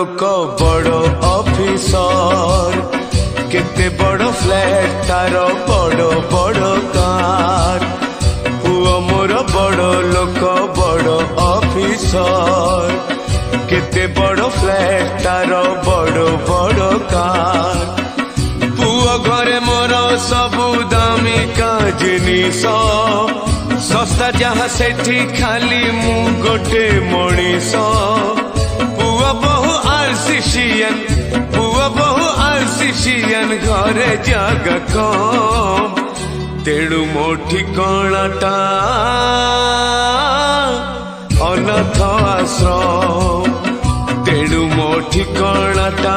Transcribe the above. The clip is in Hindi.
लोक बड़ ऑफिसर केते बड़ फ्लैट तार बड़ बड़ कार पुओ मोर बड़ लोक बड़ ऑफिसर केते बड़ फ्लैट तार बड़ बड़ कार पुओ घरे मोर सबु दामिका जिनिस सस्ता जहाँ सेठी खाली मु गोटे मनीष पुओ बहु आरसीसीएन पुओ बहु आरसीसीएन घरे जगह कम तेणु मो ठिकाणाटा अनाथ आश्रम तेणु मो ठिकाणाटा